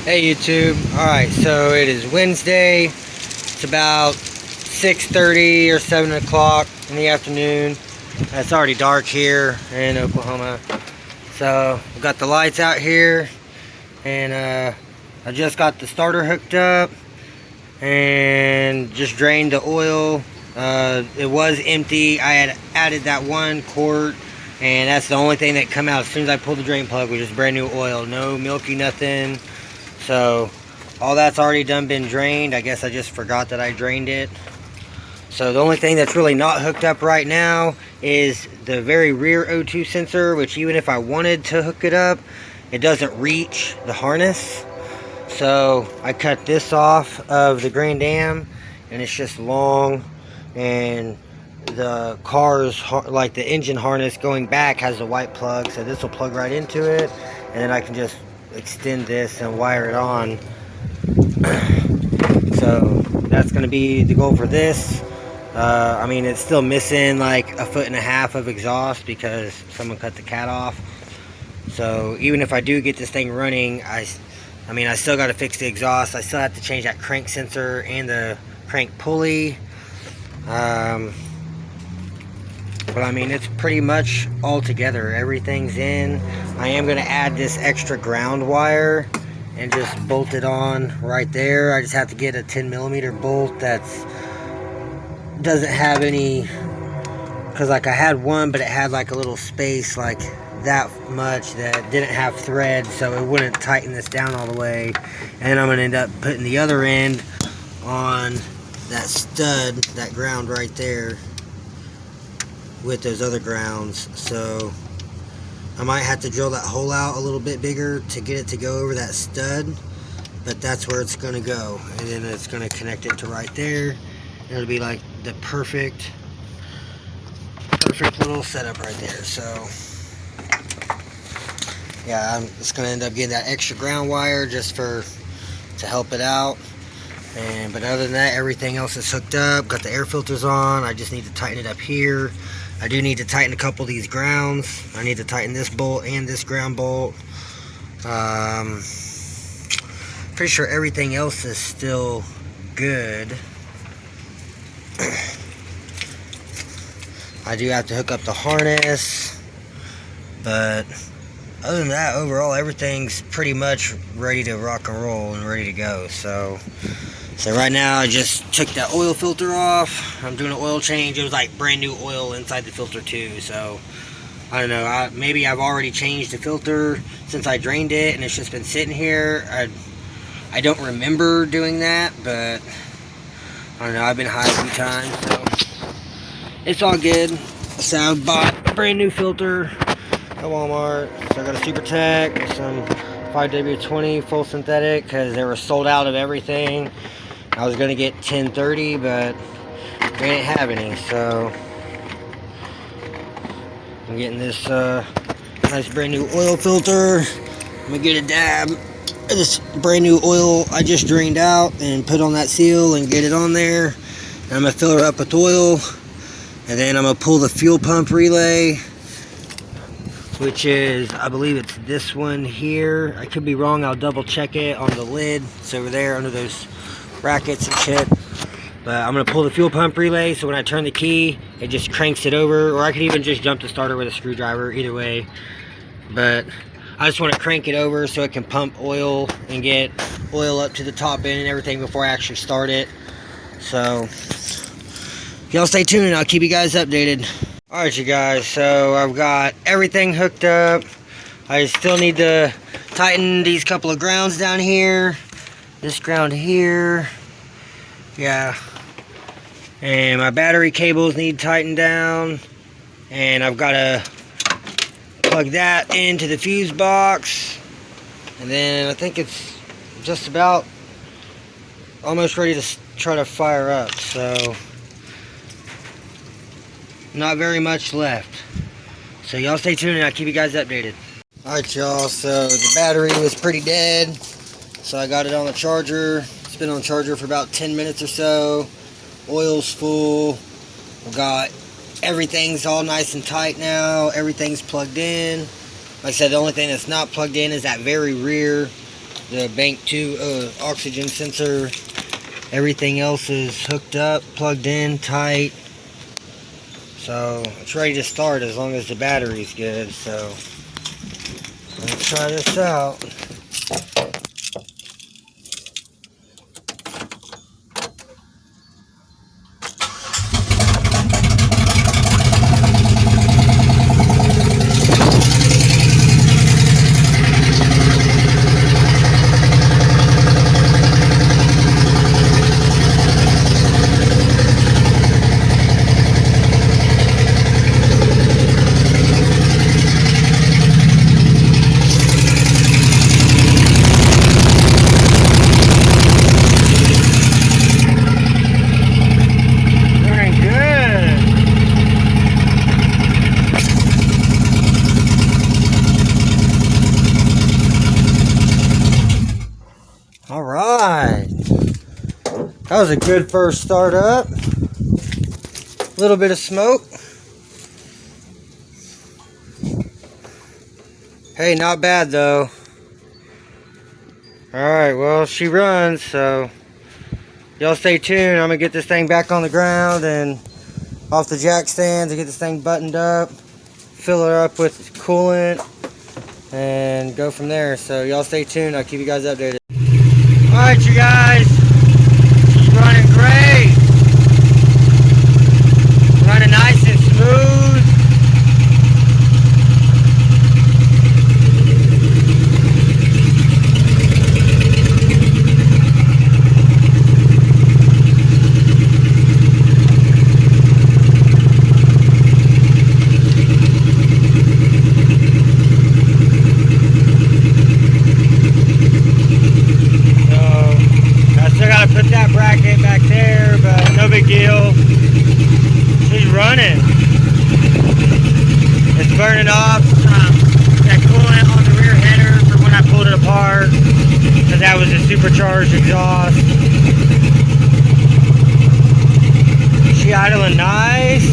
Hey YouTube. Alright, so it is Wednesday. It's about 6:30 or 7 o'clock in the afternoon. It's already dark here in Oklahoma. So we've got the lights out here, and I just got the starter hooked up and just drained the oil. It was empty. I had added that 1 quart, and that's the only thing that come out as soon as I pulled the drain plug, was just brand new oil. No milky, nothing. So all that's already been drained. I guess I just forgot that I drained it. So the only thing that's really not hooked up right now is the very rear O2 sensor, which even if I wanted to hook it up, it doesn't reach the harness. So I cut this off of the Grand Am, and it's just long, and the car's, like the engine harness going back, has a white plug, so this will plug right into it, and then I can just extend this and wire it on. So that's going to be the goal for this. I mean, it's still missing like 1.5 feet of exhaust because someone cut the cat off. So even if I do get this thing running, I mean, I still got to fix the exhaust. I still have to change that crank sensor and the crank pulley. But I mean, it's pretty much all together. Everything's in. I am going to add this extra ground wire and just bolt it on right there. I just have to get a 10mm bolt that's doesn't have any, because like I had one, but it had like a little space like that much that didn't have thread, so it wouldn't tighten this down all the way. And I'm going to end up putting the other end on that stud, that ground right there, with those other grounds. So I might have to drill that hole out a little bit bigger to get it to go over that stud, but that's where it's going to go, and then it's going to connect it to right there. It'll be like the perfect little setup right there. So yeah, I'm just going to end up getting that extra ground wire just to help it out. But other than that, everything else is hooked up. Got the air filters on. I just need to tighten it up here. I do need to tighten a couple of these grounds. I need to tighten this bolt and this ground bolt. Pretty sure everything else is still good. I do have to hook up the harness, but other than that, overall everything's pretty much ready to rock and roll and ready to go. So right now I just took that oil filter off. I'm doing an oil change. It was like brand new oil inside the filter too. So I don't know, maybe I've already changed the filter since I drained it and it's just been sitting here. I don't remember doing that, but I don't know, I've been high a few times, so it's all good. So I bought a brand new filter at Walmart. So I got a Super Tech, some 5W20 full synthetic, because they were sold out of everything. I was going to get 1030, but they didn't have any, so I'm getting this nice brand new oil filter. I'm going to get a dab of this brand new oil I just drained out and put on that seal and get it on there. And I'm going to fill her up with oil, and then I'm going to pull the fuel pump relay, which is, I believe it's this one here. I could be wrong, I'll double check it on the lid. It's over there under those brackets and shit. But I'm going to pull the fuel pump relay, so when I turn the key, it just cranks it over. Or I could even just jump the starter with a screwdriver, either way. But I just want to crank it over so it can pump oil and get oil up to the top end and everything before I actually start it. So y'all stay tuned and I'll keep you guys updated. Alright you guys, so I've got everything hooked up. I still need to tighten these couple of grounds down here. This ground here. Yeah. And my battery cables need tightened down. And I've got to plug that into the fuse box. And then I think it's just about almost ready to try to fire up. So not very much left. So y'all stay tuned and I'll keep you guys updated. Alright y'all, so the battery was pretty dead. So I got it on the charger. It's been on charger for about 10 minutes or so. Oil's full. We've got everything's all nice and tight now. Everything's plugged in. Like I said, the only thing that's not plugged in is that very rear the bank 2 oxygen sensor. Everything else is hooked up, plugged in, tight. So it's ready to start as long as the battery's good. So let's try this out. Alright, that was a good first start up. A little bit of smoke. Hey, not bad though. Alright, well, she runs, so y'all stay tuned. I'm gonna get this thing back on the ground and off the jack stands and get this thing buttoned up, fill it up with coolant, and go from there. So y'all stay tuned. I'll keep you guys updated. Alright, you guys, she's running great, running nice and smooth. Put that bracket back there, but no big deal. She's running. It's burning off that coolant on the rear header for when I pulled it apart, because that was a supercharged exhaust. She idling nice.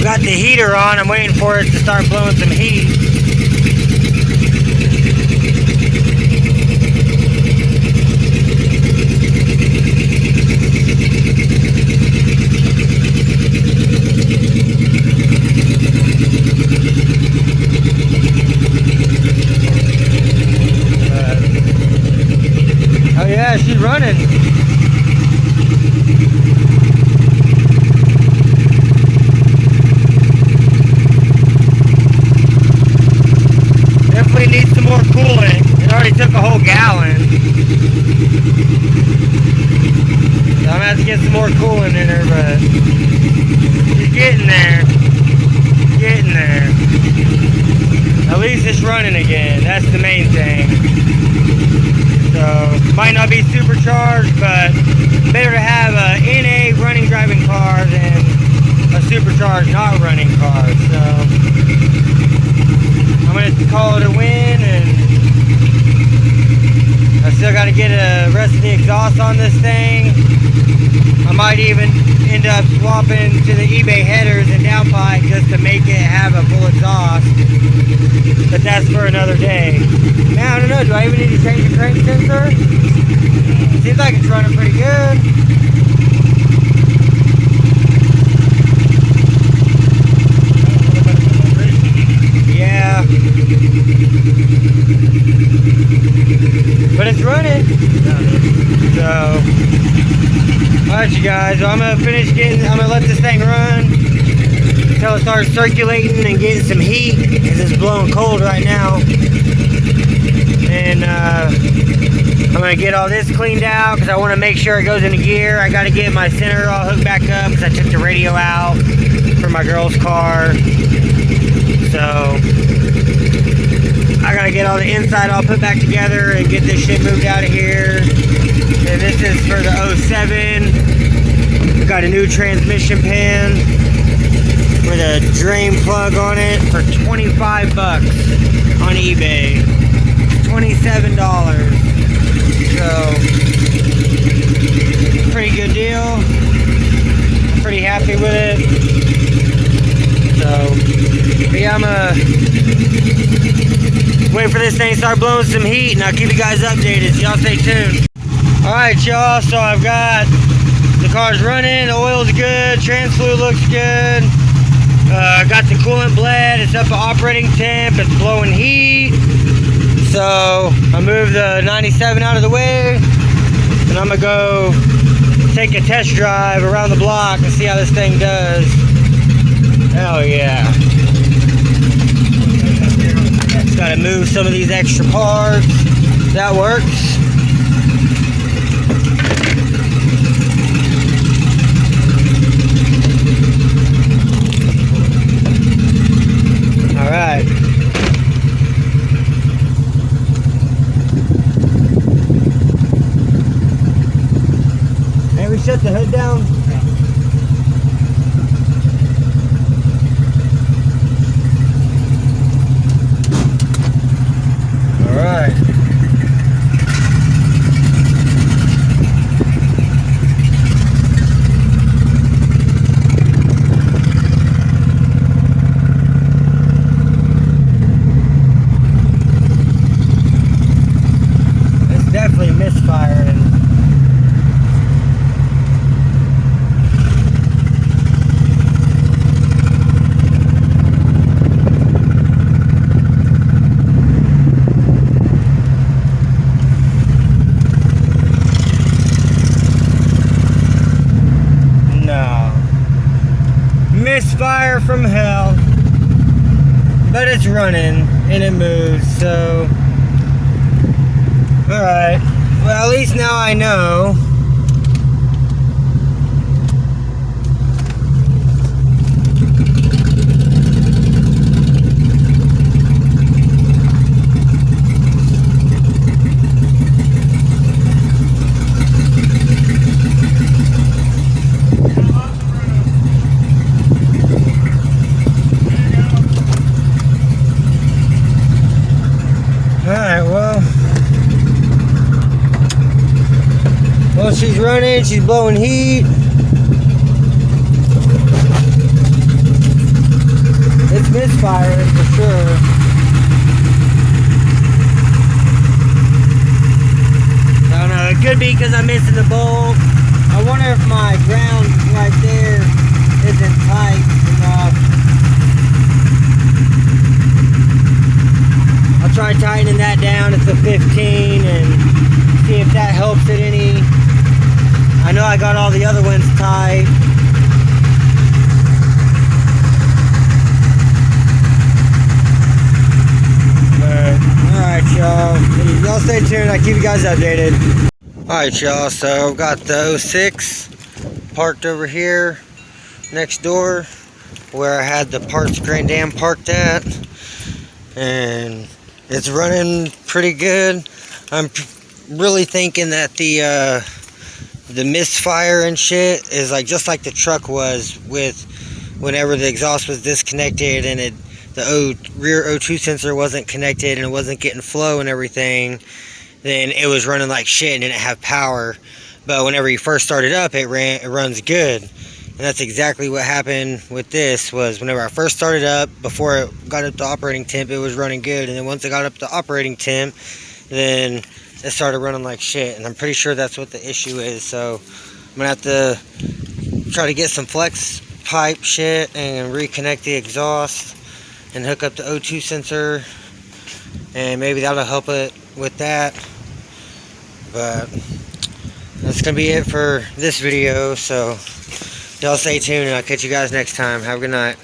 Got the heater on. I'm waiting for it to start blowing some heat. Oh yeah, she's running. Needs some more coolant. It already took a whole gallon. So I'm gonna have to get some more coolant in her, but she's getting there. Getting there. At least it's running again. That's the main thing. So might not be supercharged, but better to have a NA running driving car than a supercharged not running car. So I'm going to call it a win, and I still got to get the rest of the exhaust on this thing. I might even end up swapping to the eBay headers and downpipe just to make it have a full exhaust, but that's for another day. Man, I don't know, do I even need to change the crank sensor? Seems like it's running pretty good. Yeah. But it's running. So, alright you guys, so I'm gonna let this thing run until it starts circulating and getting some heat, because it's blowing cold right now. And I'm gonna get all this cleaned out because I want to make sure it goes into gear. I gotta get my center all hooked back up because I took the radio out for my girl's car. So I gotta get all the inside all put back together and get this shit moved out of here. And this is for the 07. We got a new transmission pan with a drain plug on it for 25 bucks on eBay. $27. So, pretty good deal. I'm pretty happy with it. So, but yeah, I'm gonna wait for this thing to start blowing some heat, and I'll keep you guys updated, so y'all stay tuned. Alright, y'all, so I've got the car's running, the oil's good, trans fluid looks good. Got the coolant bled, it's up to operating temp, it's blowing heat. So I moved the 97 out of the way, and I'm gonna go take a test drive around the block and see how this thing does. Hell yeah. Just gotta move some of these extra parts. That works. Alright. Hey, we shut the hood down? Alright. It's definitely misfiring. Misfire from hell, but it's running and it moves, so alright, well, at least now I know. Alright, well, she's running, she's blowing heat. It's misfiring for sure. I don't know, it could be because I'm missing the bolt. I wonder if my ground right there isn't tight enough. I'll try tightening that down to 15 and see if that helps it any. I know I got all the other ones tight. Alright, y'all. Y'all stay tuned. I'll keep you guys updated. Alright, y'all. So I've got the 06 parked over here next door where I had the parts Grand Dam parked at. And it's running pretty good. I'm really thinking that the misfire and shit is like just like the truck was with whenever the exhaust was disconnected and the rear O2 sensor wasn't connected and it wasn't getting flow and everything. Then it was running like shit and didn't have power. But whenever you first started up, it runs good. And that's exactly what happened with this. Was whenever I first started up, before it got up to operating temp, it was running good. And then once it got up to operating temp, then it started running like shit. And I'm pretty sure that's what the issue is. So I'm gonna have to try to get some flex pipe shit and reconnect the exhaust and hook up the O2 sensor, and maybe that'll help it with that. But that's gonna be it for this video, so y'all stay tuned and I'll catch you guys next time. Have a good night.